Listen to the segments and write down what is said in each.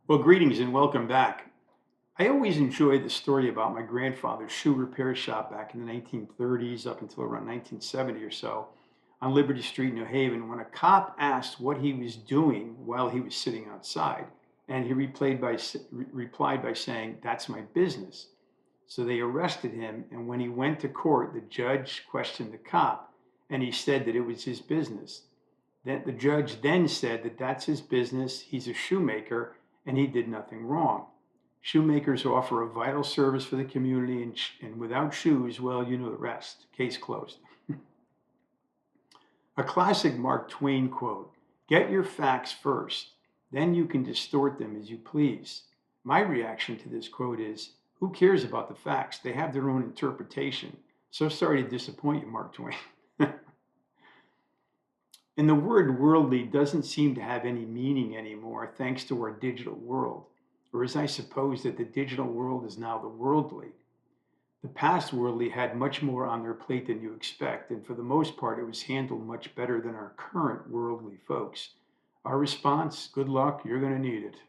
Well, greetings and welcome back. I always enjoyed the story about my grandfather's shoe repair shop back in the 1930s up until around 1970 or so on Liberty Street, New Haven, when a cop asked what he was doing while he was sitting outside. And he replied by saying, "That's my business." So they arrested him. And when he went to court, the judge questioned the cop and he said that it was his business. Then the judge then said that that's his business. He's a shoemaker and he did nothing wrong. Shoemakers offer a vital service for the community, and without shoes, well, you know the rest. Case closed. A classic Mark Twain quote: "Get your facts first, then you can distort them as you please." My reaction to this quote is, who cares about the facts? They have their own interpretation. So sorry to disappoint you, Mark Twain. And the word worldly doesn't seem to have any meaning anymore thanks to our digital world. Or as I suppose that the digital world is now the worldly. The past worldly had much more on their plate than you expect, and for the most part, it was handled much better than our current worldly folks. Our response: good luck, you're going to need it.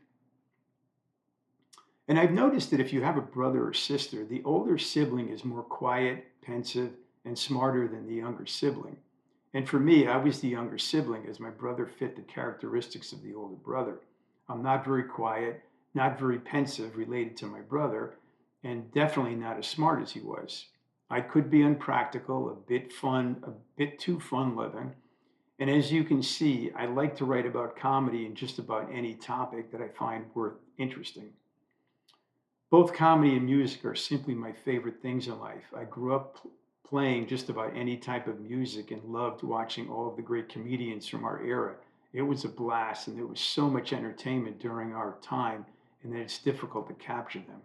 And I've noticed that if you have a brother or sister, the older sibling is more quiet, pensive, and smarter than the younger sibling. And for me, I was the younger sibling as my brother fit the characteristics of the older brother. I'm not very quiet, not very pensive related to my brother, and definitely not as smart as he was. I could be unpractical, a bit fun, a bit too fun living. And as you can see, I like to write about comedy and just about any topic that I find worth interesting. Both comedy and music are simply my favorite things in life. I grew up playing just about any type of music and loved watching all of the great comedians from our era. It was a blast, and there was so much entertainment during our time, and that it's difficult to capture them.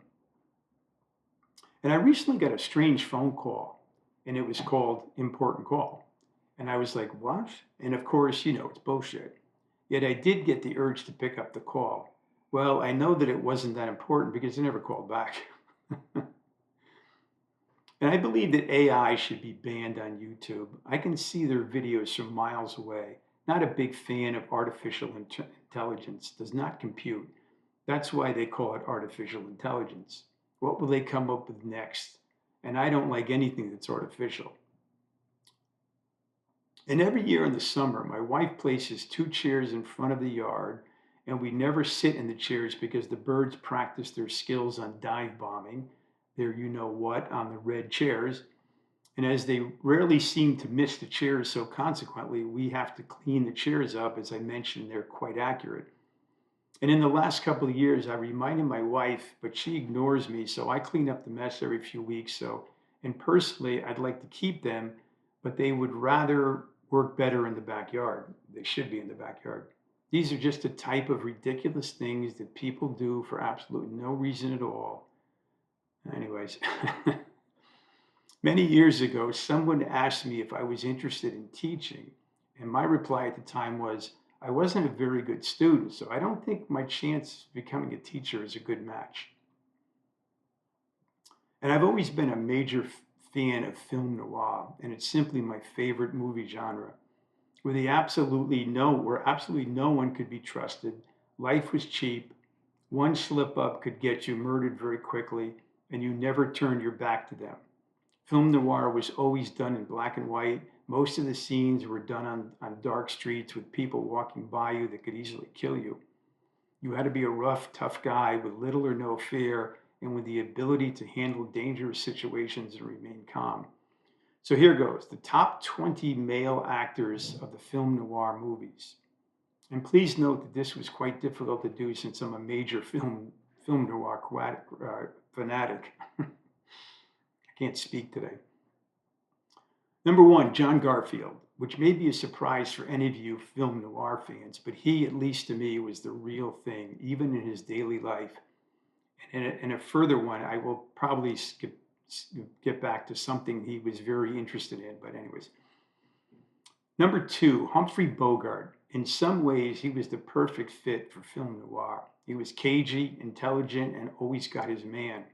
And I recently got a strange phone call, and it was called Important Call. And I was like, what? And of course, it's bullshit. Yet I did get the urge to pick up the call. Well, I know that it wasn't that important because they never called back. And I believe that AI should be banned on YouTube. I can see their videos from miles away. Not a big fan of artificial intelligence, does not compute. That's why they call it artificial intelligence. What will they come up with next? And I don't like anything that's artificial. And every year in the summer, my wife places two chairs in front of the yard, and we never sit in the chairs because the birds practice their skills on dive bombing, their you know what, on the red chairs. And as they rarely seem to miss the chairs, so consequently, we have to clean the chairs up. As I mentioned, they're quite accurate. And in the last couple of years, I reminded my wife, but she ignores me. So I clean up the mess every few weeks. And personally, I'd like to keep them, but they would rather work better in the backyard. They should be in the backyard. These are just a type of ridiculous things that people do for absolutely no reason at all. Anyways, many years ago, someone asked me if I was interested in teaching. And my reply at the time was, I wasn't a very good student, so I don't think my chance of becoming a teacher is a good match. And I've always been a major fan of film noir, and it's simply my favorite movie genre, where absolutely no one could be trusted. Life was cheap. One slip up could get you murdered very quickly, and you never turned your back to them. Film noir was always done in black and white. Most of the scenes were done on dark streets with people walking by you that could easily kill you. You had to be a rough, tough guy with little or no fear and with the ability to handle dangerous situations and remain calm. So here goes the top 20 male actors of the film noir movies. And please note that this was quite difficult to do since I'm a major film noir fanatic. I can't speak today. Number one, John Garfield, which may be a surprise for any of you film noir fans, but he, at least to me, was the real thing, even in his daily life. And a further one, I will probably get back to something he was very interested in, but anyways. Number two, Humphrey Bogart. In some ways, he was the perfect fit for film noir. He was cagey, intelligent, and always got his man.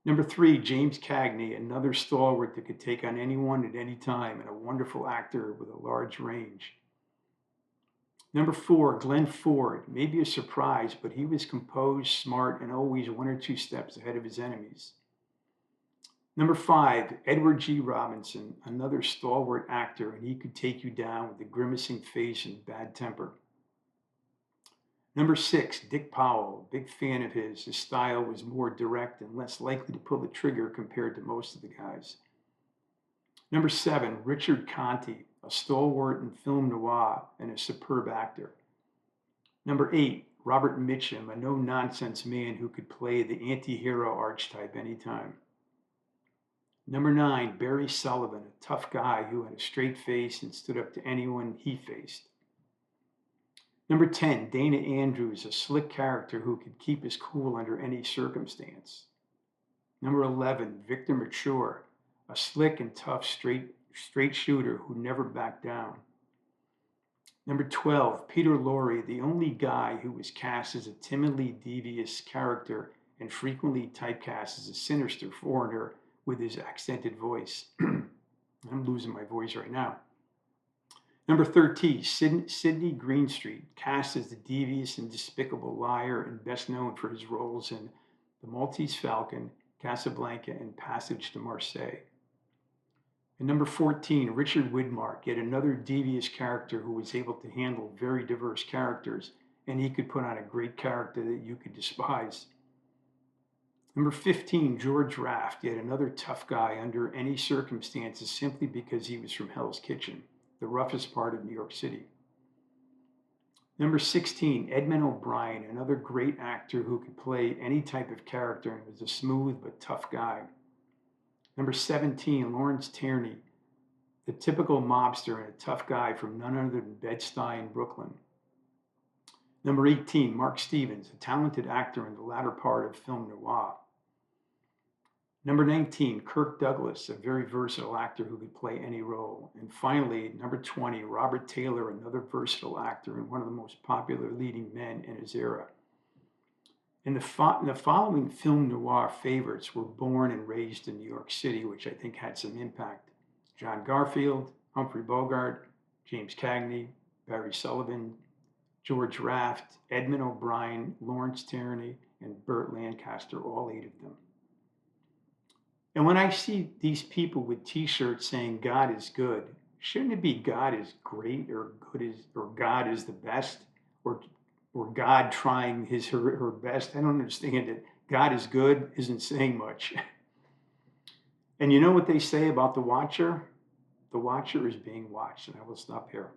Number three, James Cagney, another stalwart that could take on anyone at any time and a wonderful actor with a large range. Number 4, Glenn Ford. Maybe a surprise, but he was composed, smart, and always one or two steps ahead of his enemies. Number 5, Edward G. Robinson, another stalwart actor, and he could take you down with a grimacing face and bad temper. Number 6, Dick Powell, big fan of his. His style was more direct and less likely to pull the trigger compared to most of the guys. Number 7, Richard Conte, a stalwart in film noir and a superb actor. Number 8, Robert Mitchum, a no-nonsense man who could play the anti-hero archetype anytime. Number 9, Barry Sullivan, a tough guy who had a straight face and stood up to anyone he faced. Number 10, Dana Andrews, a slick character who could keep his cool under any circumstance. Number 11, Victor Mature, a slick and tough straight shooter who never backed down. Number 12, Peter Lorre, the only guy who was cast as a timidly devious character and frequently typecast as a sinister foreigner with his accented voice. I'm losing my voice right now. Number 13, Sidney Greenstreet, cast as the devious and despicable liar and best known for his roles in The Maltese Falcon, Casablanca, and Passage to Marseille. And number 14, Richard Widmark, yet another devious character who was able to handle very diverse characters, and he could put on a great character that you could despise. Number 15, George Raft, yet another tough guy under any circumstances simply because he was from Hell's Kitchen, the roughest part of New York City. Number 16, Edmund O'Brien, another great actor who could play any type of character and was a smooth but tough guy. Number 17, Lawrence Tierney, the typical mobster and a tough guy from none other than Bed-Stuy, Brooklyn. Number 18, Mark Stevens, a talented actor in the latter part of film noir. Number 19, Kirk Douglas, a very versatile actor who could play any role. And finally, number 20, Robert Taylor, another versatile actor and one of the most popular leading men in his era. And the following film noir favorites were born and raised in New York City, which I think had some impact. John Garfield, Humphrey Bogart, James Cagney, Barry Sullivan, George Raft, Edmund O'Brien, Lawrence Tierney, and Burt Lancaster, all 8 of them. And when I see these people with t-shirts saying God is good, shouldn't it be God is great or God is the best or God trying her best? I don't understand it. God is good isn't saying much. And you know what they say about the watcher? The watcher is being watched, and I will stop here.